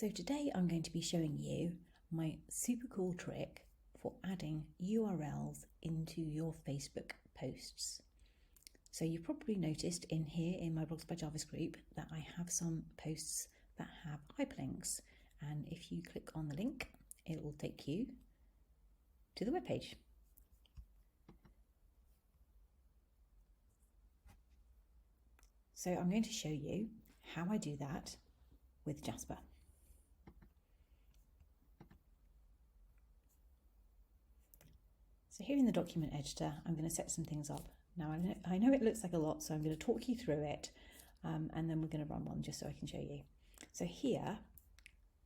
So today I'm going to be showing you my super cool trick for adding URLs into your Facebook posts. So you've probably noticed in here in my Blogs by Jarvis group that I have some posts that have hyperlinks, and if you click on the link it will take you to the webpage. So I'm going to show you how I do that with Jasper. So here in the document editor, I'm going to set some things up. Now I know it looks like a lot, so I'm going to talk you through it, and then we're going to run one just so I can show you. So here,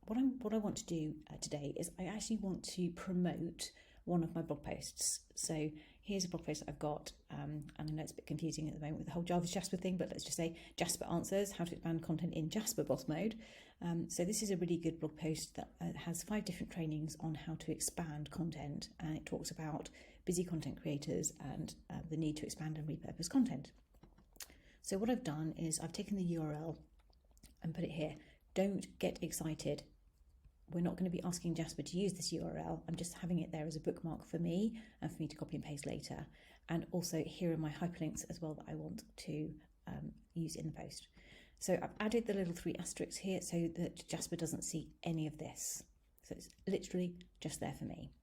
what I want to do today is I actually want to promote one of my blog posts. So here's a blog post that I've got, and I know it's a bit confusing at the moment with the whole Jarvis Jasper thing, but let's just say Jasper answers how to expand content in Jasper boss mode. So this is a really good blog post that has 5 different trainings on how to expand content, and it talks about busy content creators and the need to expand and repurpose content. So what I've done is I've taken the URL and put it here. Don't get excited. We're not going to be asking Jasper to use this URL. I'm just having it there as a bookmark for me and for me to copy and paste later. And also here are my hyperlinks as well that I want to use in the post. So I've added the little 3 asterisks here so that Jasper doesn't see any of this. So it's literally just there for me.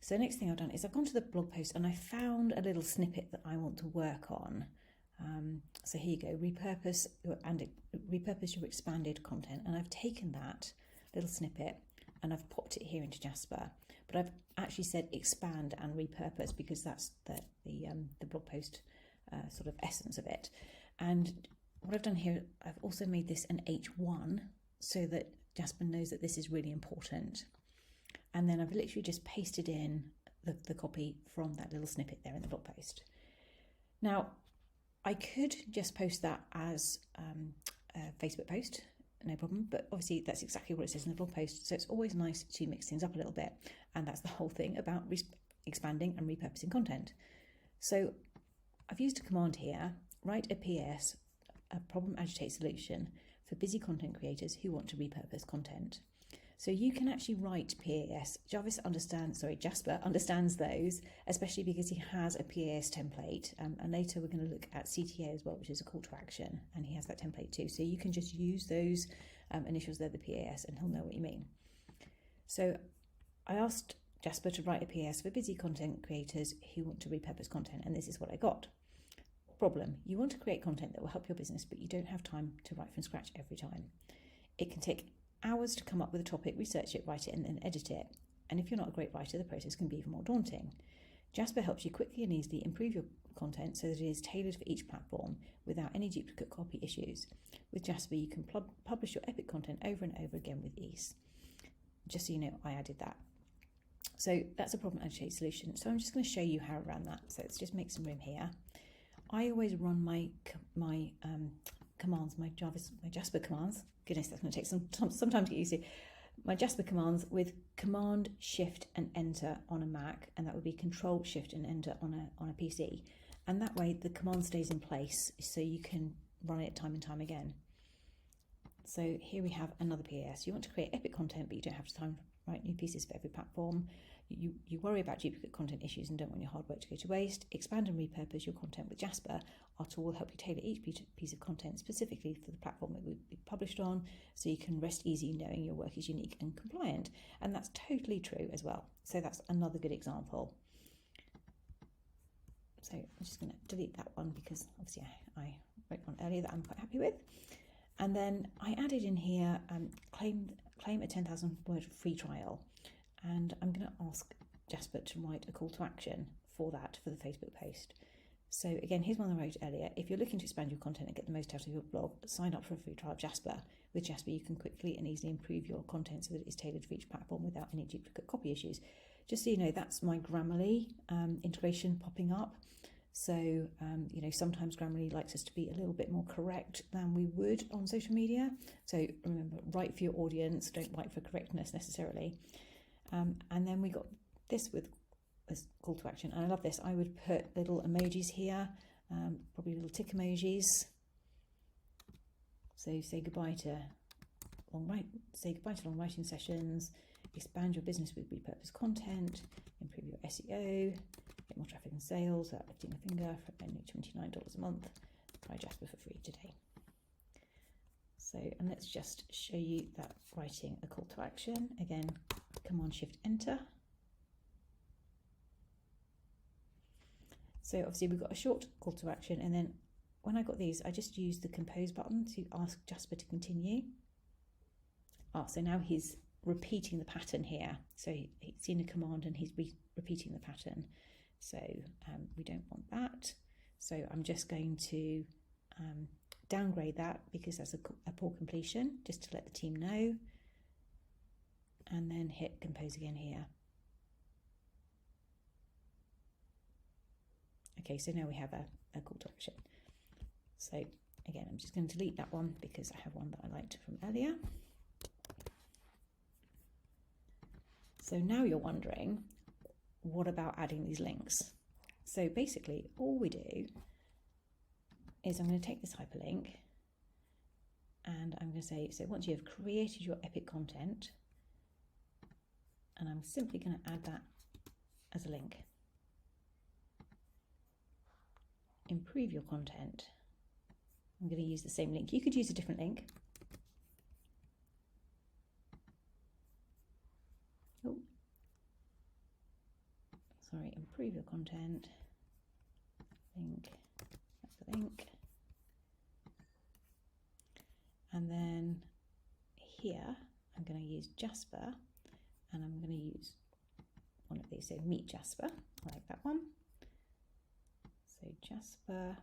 So next thing I've done is I've gone to the blog post and I found a little snippet that I want to work on. So here you go, repurpose your expanded content, and I've taken that little snippet and I've popped it here into Jasper, but I've actually said expand and repurpose because that's the blog post sort of essence of it. And what I've done here, I've also made this an H1 so that Jasper knows that this is really important. And then I've literally just pasted in the copy from that little snippet there in the blog post. Now, I could just post that as a Facebook post, no problem, but obviously that's exactly what it says in the blog post, so it's always nice to mix things up a little bit, and that's the whole thing about expanding and repurposing content. So I've used a command here, write a PS, a problem agitate solution for busy content creators who want to repurpose content. So you can actually write PAS. Jasper understands those, especially because he has a PAS template. And later we're going to look at CTA as well, which is a call to action, and he has that template too. So you can just use those initials there, the PAS, and he'll know what you mean. So I asked Jasper to write a PAS for busy content creators who want to repurpose content, and this is what I got. Problem: you want to create content that will help your business, but you don't have time to write from scratch every time. It can take hours to come up with a topic, research it, write it, and then edit it. And if you're not a great writer, the process can be even more daunting. Jasper helps you quickly and easily improve your content so that it is tailored for each platform without any duplicate copy issues. With Jasper, you can publish your epic content over and over again with ease. Just so you know, I added that. So that's a problem agitate solution. So I'm just going to show you how to run that. So let's just make some room here. I always run my commands, my Jasper commands. Goodness, that's going to take some time to get used to. My Jasper commands with Command, Shift, and Enter on a Mac, and that would be Control, Shift, and Enter on a PC. And that way, the command stays in place, so you can run it time and time again. So here we have another PAS. You want to create epic content, but you don't have time to write new pieces for every platform. You worry about duplicate content issues and don't want your hard work to go to waste. Expand and repurpose your content with Jasper. Our tool will help you tailor each piece of content specifically for the platform it will be published on, so you can rest easy knowing your work is unique and compliant. And that's totally true as well. So that's another good example. So I'm just going to delete that one because obviously I wrote one earlier that I'm quite happy with. And then I added in here, claim a 10,000 word free trial. And I'm going to ask Jasper to write a call to action for that, for the Facebook post. So again, here's one I wrote earlier. If you're looking to expand your content and get the most out of your blog, sign up for a free trial of Jasper. With Jasper, you can quickly and easily improve your content so that it is tailored for each platform without any duplicate copy issues. Just so you know, that's my Grammarly integration popping up. So, sometimes Grammarly likes us to be a little bit more correct than we would on social media. So remember, write for your audience, don't write for correctness necessarily. And then we got this with this call to action. And I love this. I would put little emojis here, probably little tick emojis. So say goodbye to say goodbye to long writing sessions, expand your business with repurposed content, improve your SEO, get more traffic and sales without lifting a finger for only $29 a month. Try Jasper for free today. So, and let's just show you that writing a call to action. Again, Command Shift Enter. So obviously we've got a short call to action, and then when I got these, I just used the compose button to ask Jasper to continue. So now he's repeating the pattern here. So he's seen a command and he's repeating the pattern. So we don't want that. So I'm just going to downgrade that because that's a poor completion, just to let the team know. And then hit compose again here. Okay, so now we have a call to action. So again, I'm just going to delete that one because I have one that I liked from earlier. So now you're wondering, what about adding these links? So basically all we do is I'm going to take this hyperlink and I'm going to say, so once you've created your epic content, and I'm simply going to add that as a link. Improve your content. I'm going to use the same link. You could use a different link. Oh, sorry, improve your content. Link, that's the link. And then here, I'm going to use Jasper, and I'm going to use one of these. So Meet Jasper, I like that one. So Jasper,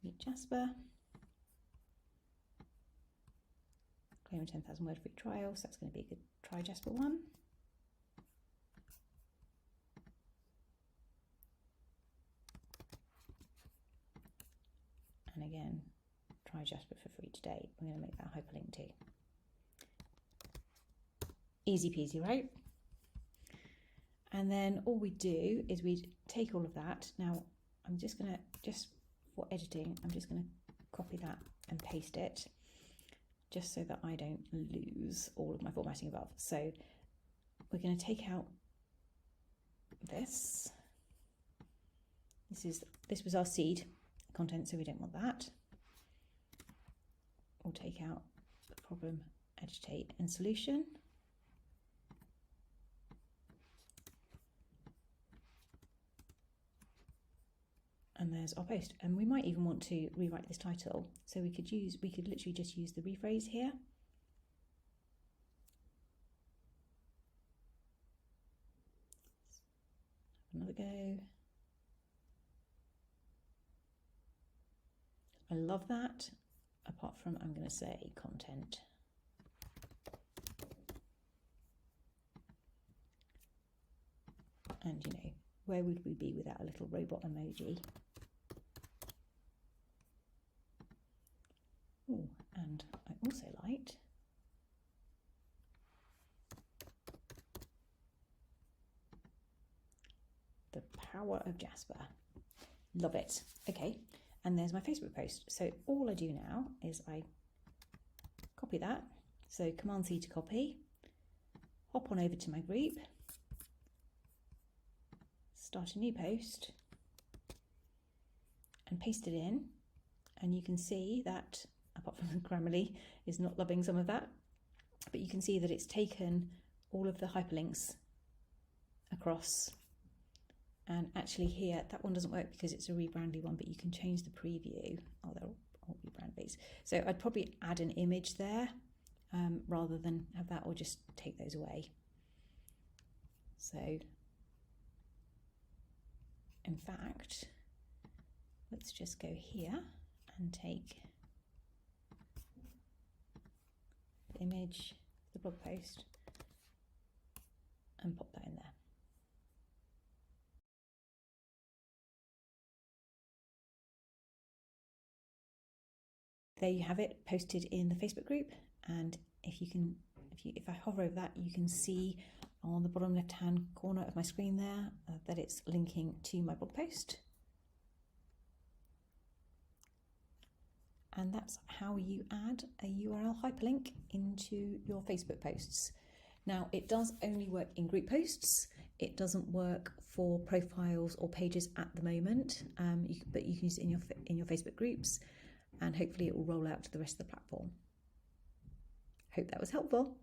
Meet Jasper. Claim a 10,000 word free trial, so that's going to be a good Try Jasper one. And again, Try Jasper for free today. I'm going to make that hyperlink too. Easy peasy, right? And then all we do is we take all of that. Now I'm just going to, just for editing, I'm just going to copy that and paste it, just so that I don't lose all of my formatting above. So we're going to take out this. This was our seed content, so we don't want that. We'll take out the problem, agitate, and solution. And there's our post. And we might even want to rewrite this title. So we could literally just use the rephrase here. Another go. I love that. Apart from, I'm going to say content. And you know, where would we be without a little robot emoji? Oh, and I also liked the power of Jasper. Love it. Okay, and there's my Facebook post. So all I do now is I copy that. So Command C to copy, hop on over to my group, start a new post, and paste it in. And you can see that, apart from Grammarly is not loving some of that, but you can see that it's taken all of the hyperlinks across. And actually here, that one doesn't work because it's a rebrandly one, but you can change the preview. Oh, they're all rebrandlies. So I'd probably add an image there rather than have that, or just take those away. So in fact, let's just go here and take the image, the blog post, and pop that in there. There you have it, posted in the Facebook group. And if I hover over that, you can see on the bottom left hand corner of my screen there that it's linking to my blog post. And that's how you add a URL hyperlink into your Facebook posts. Now, it does only work in group posts. It doesn't work for profiles or pages at the moment, but you can use it in your Facebook groups, and hopefully it will roll out to the rest of the platform. Hope that was helpful.